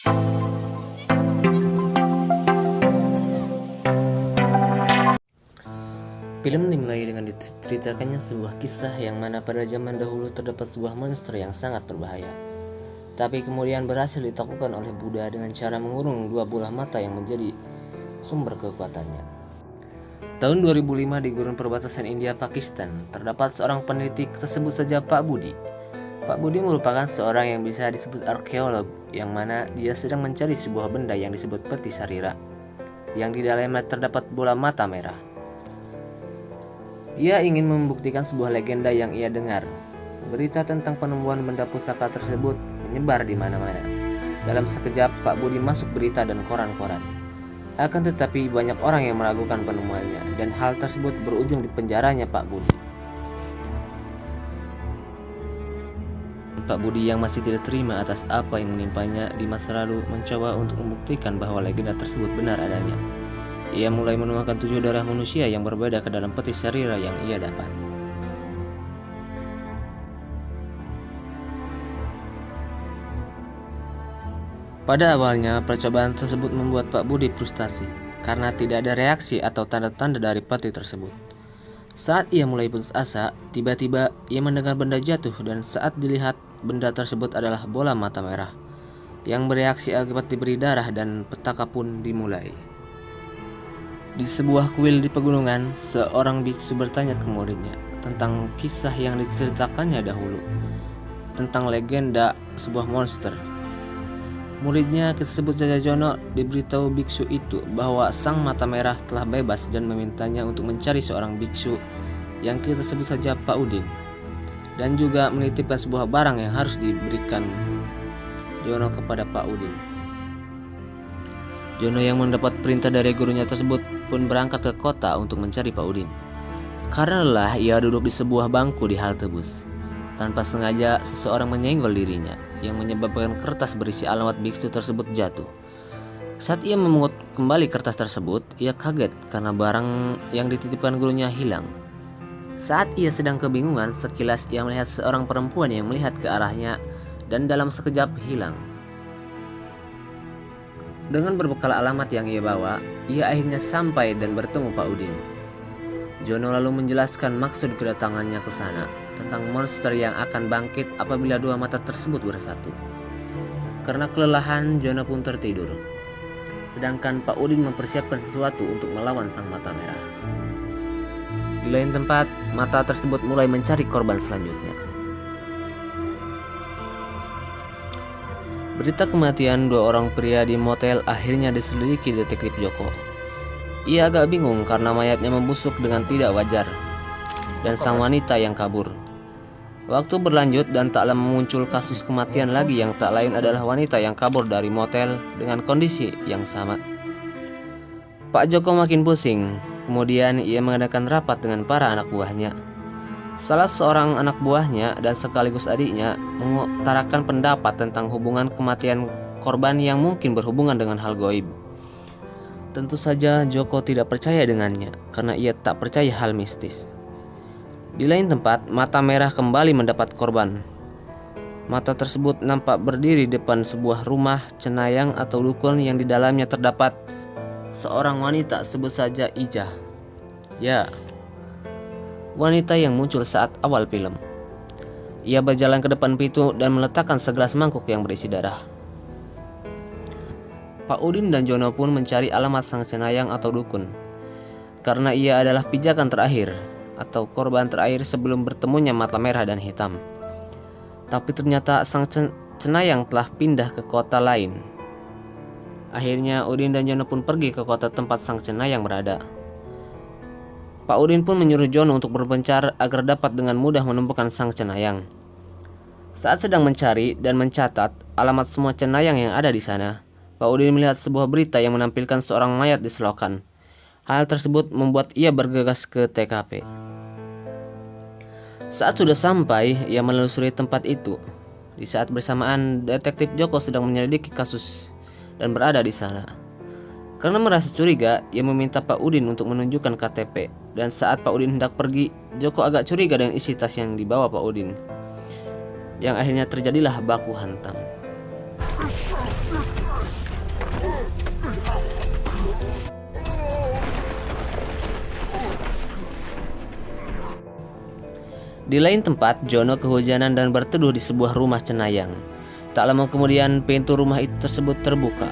Film dimulai dengan diceritakannya sebuah kisah yang mana pada zaman dahulu terdapat sebuah monster yang sangat berbahaya. Tapi kemudian berhasil ditaklukkan oleh Buddha dengan cara mengurung dua bola mata yang menjadi sumber kekuatannya. Tahun 2005 di gurun perbatasan India-Pakistan, terdapat seorang peneliti tersebut saja Pak Budi. Pak Budi merupakan seorang yang bisa disebut arkeolog, yang mana dia sedang mencari sebuah benda yang disebut peti sarira, yang di dalamnya terdapat bola mata merah. Dia ingin membuktikan sebuah legenda yang ia dengar. Berita tentang penemuan benda pusaka tersebut menyebar di mana-mana. Dalam sekejap, Pak Budi masuk berita dan koran-koran. Akan tetapi banyak orang yang meragukan penemuannya, dan hal tersebut berujung di penjaranya Pak Budi. Pak Budi yang masih tidak terima atas apa yang menimpanya di masa lalu mencoba untuk membuktikan bahwa legenda tersebut benar adanya. Ia mulai menuangkan 7 darah manusia yang berbeda ke dalam peti sarira yang ia dapat. Pada awalnya, percobaan tersebut membuat Pak Budi frustasi karena tidak ada reaksi atau tanda-tanda dari peti tersebut. Saat ia mulai putus asa, tiba-tiba ia mendengar benda jatuh, dan saat dilihat, benda tersebut adalah bola mata merah yang bereaksi akibat diberi darah, dan petaka pun dimulai. Di sebuah kuil di pegunungan, seorang biksu bertanya ke muridnya tentang kisah yang diceritakannya dahulu, tentang legenda sebuah monster. Muridnya, kita sebut saja Jono, diberitahu biksu itu bahwa sang mata merah telah bebas dan memintanya untuk mencari seorang biksu yang kita sebut saja Pak Udin, dan juga menitipkan sebuah barang yang harus diberikan Jono kepada Pak Udin. Jono yang mendapat perintah dari gurunya tersebut pun berangkat ke kota untuk mencari Pak Udin. Karena lelah, ia duduk di sebuah bangku di halte bus. Tanpa sengaja, seseorang menyenggol dirinya, yang menyebabkan kertas berisi alamat biksu tersebut jatuh. Saat ia memungut kembali kertas tersebut, ia kaget karena barang yang dititipkan gurunya hilang. Saat ia sedang kebingungan, sekilas ia melihat seorang perempuan yang melihat ke arahnya dan dalam sekejap hilang. Dengan berbekal alamat yang ia bawa, ia akhirnya sampai dan bertemu Pak Udin. Jono lalu menjelaskan maksud kedatangannya ke sana, tentang monster yang akan bangkit apabila dua mata tersebut bersatu. Karena kelelahan, Jono pun tertidur. Sedangkan Pak Udin mempersiapkan sesuatu untuk melawan sang mata merah. Di lain tempat, mata tersebut mulai mencari korban selanjutnya. Berita kematian dua orang pria di motel akhirnya diselidiki detektif Joko. Ia agak bingung karena mayatnya membusuk dengan tidak wajar, dan sang wanita yang kabur. Waktu berlanjut dan tak lama muncul kasus kematian lagi yang tak lain adalah wanita yang kabur dari motel dengan kondisi yang sama. Pak Joko makin pusing. Kemudian ia mengadakan rapat dengan para anak buahnya. Salah seorang anak buahnya dan sekaligus adiknya mengutarakan pendapat tentang hubungan kematian korban yang mungkin berhubungan dengan hal gaib. Tentu saja Joko tidak percaya dengannya karena ia tak percaya hal mistis. Di lain tempat, mata merah kembali mendapat korban. Mata tersebut nampak berdiri di depan sebuah rumah cenayang atau dukun yang di dalamnya terdapat seorang wanita, sebut saja Ijah. Ya, wanita yang muncul saat awal film. Ia berjalan ke depan pintu dan meletakkan segelas mangkuk yang berisi darah. Pak Udin dan Jono pun mencari alamat sang cenayang atau dukun, karena ia adalah pijakan terakhir atau korban terakhir sebelum bertemunya mata merah dan hitam. Tapi ternyata sang cenayang telah pindah ke kota lain. Akhirnya Udin dan Jono pun pergi ke kota tempat sang cenayang berada. Pak Udin pun menyuruh Jono untuk berpencar agar dapat dengan mudah menemukan sang cenayang. Saat sedang mencari dan mencatat alamat semua cenayang yang ada di sana, Pak Udin melihat sebuah berita yang menampilkan seorang mayat di selokan. Hal tersebut membuat ia bergegas ke TKP. Saat sudah sampai, ia menelusuri tempat itu. Di saat bersamaan, detektif Joko sedang menyelidiki kasus dan berada di sana. Karena merasa curiga, ia meminta Pak Udin untuk menunjukkan KTP. Dan saat Pak Udin hendak pergi, Joko agak curiga dengan isi tas yang dibawa Pak Udin. Yang akhirnya terjadilah baku hantam. Di lain tempat, Jono kehujanan dan berteduh di sebuah rumah cenayang. Tak lama kemudian, pintu rumah itu tersebut terbuka.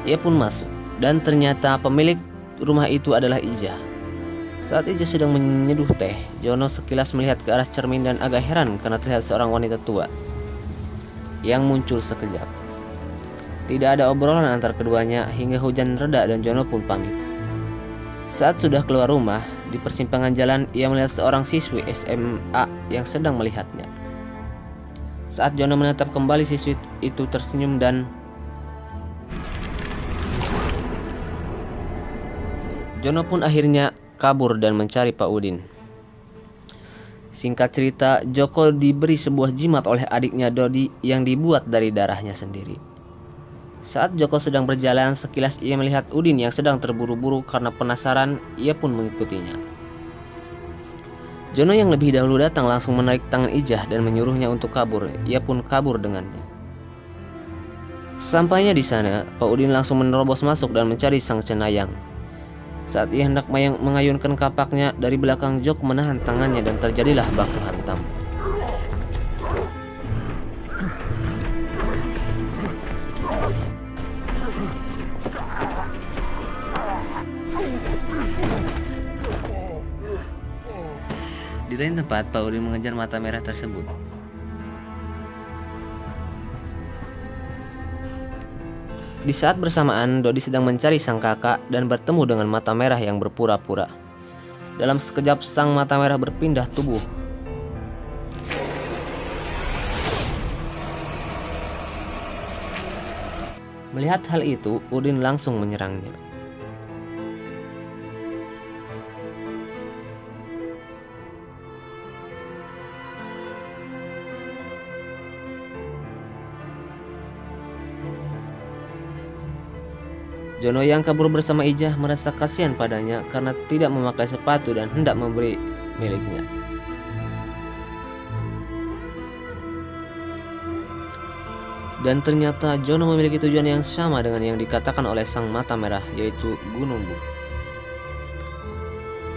Ia pun masuk, dan ternyata pemilik rumah itu adalah Ija. Saat Ija sedang menyeduh teh, Jono sekilas melihat ke arah cermin dan agak heran karena terlihat seorang wanita tua yang muncul sekejap. Tidak ada obrolan antar keduanya hingga hujan reda dan Jono pun pamit. Saat sudah keluar rumah, di persimpangan jalan ia melihat seorang siswi SMA yang sedang melihatnya. Saat Jono menatap kembali, siswi itu tersenyum dan Jono pun akhirnya kabur dan mencari Pak Udin. Singkat cerita, Joko diberi sebuah jimat oleh adiknya Dodi yang dibuat dari darahnya sendiri. Saat Joko sedang berjalan, sekilas ia melihat Udin yang sedang terburu-buru. Karena penasaran, ia pun mengikutinya. Jono yang lebih dahulu datang langsung menarik tangan Ijah dan menyuruhnya untuk kabur. Ia pun kabur dengannya. Sampainya di sana, Pak Udin langsung menerobos masuk dan mencari sang cenayang. Saat ia hendak mengayunkan kapaknya, dari belakang Joko menahan tangannya dan terjadilah baku hantam. Di lain tempat, Pak Udin mengejar mata merah tersebut. Di saat bersamaan, Dodi sedang mencari sang kakak dan bertemu dengan mata merah yang berpura-pura. Dalam sekejap, sang mata merah berpindah tubuh. Melihat hal itu, Udin langsung menyerangnya. Jono yang kabur bersama Ijah merasa kasihan padanya karena tidak memakai sepatu dan hendak memberi miliknya. Dan ternyata Jono memiliki tujuan yang sama dengan yang dikatakan oleh sang mata merah, yaitu Gunung Buk.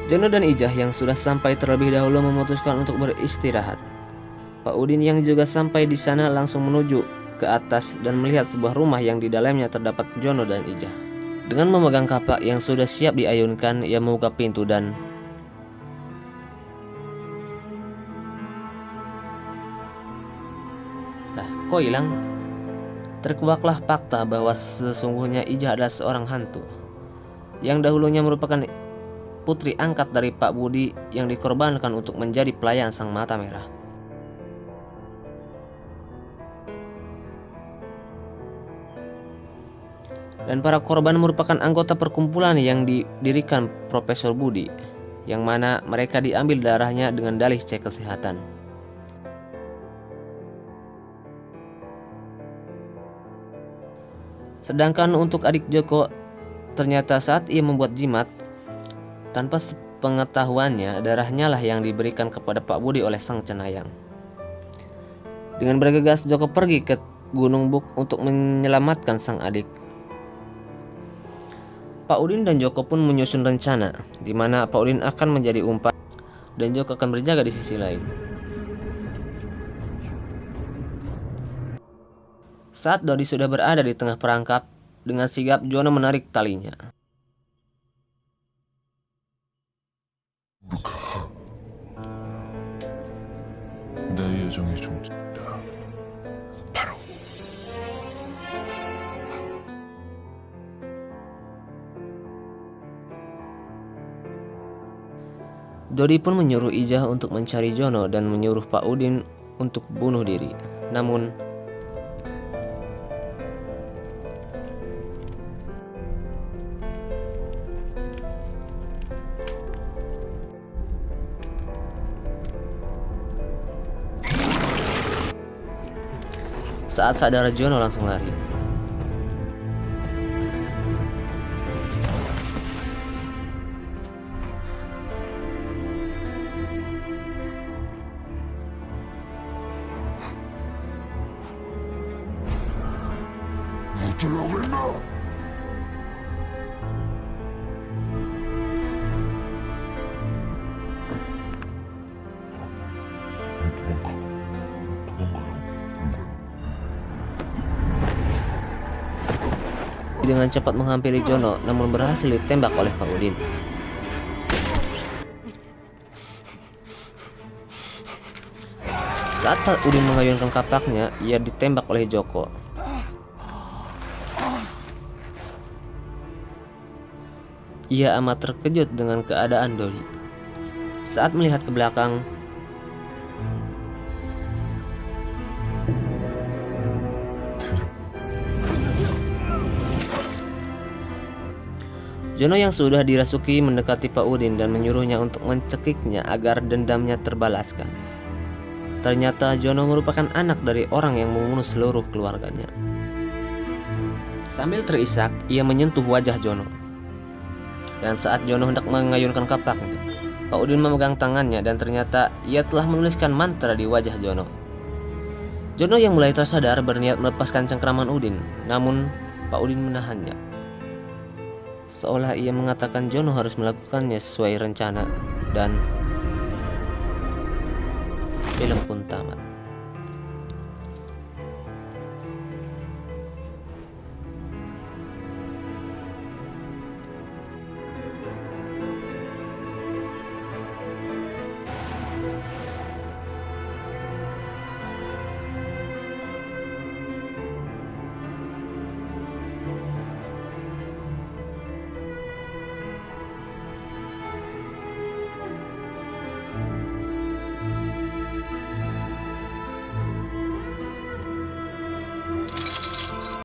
Jono dan Ijah yang sudah sampai terlebih dahulu memutuskan untuk beristirahat. Pak Udin yang juga sampai di sana langsung menuju ke atas dan melihat sebuah rumah yang di dalamnya terdapat Jono dan Ijah. Dengan memegang kapak yang sudah siap diayunkan, ia membuka pintu dan kok hilang? Terkuaklah fakta bahwa sesungguhnya Ijah adalah seorang hantu yang dahulunya merupakan putri angkat dari Pak Budi yang dikorbankan untuk menjadi pelayan sang mata merah. Dan para korban merupakan anggota perkumpulan yang didirikan Profesor Budi, yang mana mereka diambil darahnya dengan dalih cek kesehatan. Sedangkan untuk adik Joko, ternyata saat ia membuat jimat, tanpa sepengetahuannya darahnya lah yang diberikan kepada Pak Budi oleh sang cenayang. Dengan bergegas, Joko pergi ke Gunung Buk untuk menyelamatkan sang adik. Pak Udin dan Joko pun menyusun rencana di mana Pak Udin akan menjadi umpan dan Joko akan berjaga di sisi lain. Saat Dodi sudah berada di tengah perangkap, dengan sigap Jono menarik talinya. Dodi pun menyuruh Ijah untuk mencari Jono dan menyuruh Pak Udin untuk bunuh diri. Namun saat sadar, Jono langsung lari. Dengan cepat menghampiri Jono, namun berhasil ditembak oleh Pak Udin. Saat Pak Udin mengayunkan kapaknya, ia ditembak oleh Joko. Ia amat terkejut dengan keadaan Dodi. Saat melihat ke belakang, Jono yang sudah dirasuki mendekati Pak Udin dan menyuruhnya untuk mencekiknya agar dendamnya terbalaskan. Ternyata Jono merupakan anak dari orang yang membunuh seluruh keluarganya. Sambil terisak, ia menyentuh wajah Jono. Dan saat Jono hendak mengayunkan kapaknya, Pak Udin memegang tangannya dan ternyata ia telah menuliskan mantra di wajah Jono. Jono yang mulai tersadar berniat melepaskan cengkraman Udin, namun Pak Udin menahannya. Seolah ia mengatakan Jono harus melakukannya sesuai rencana, dan film pun tamat.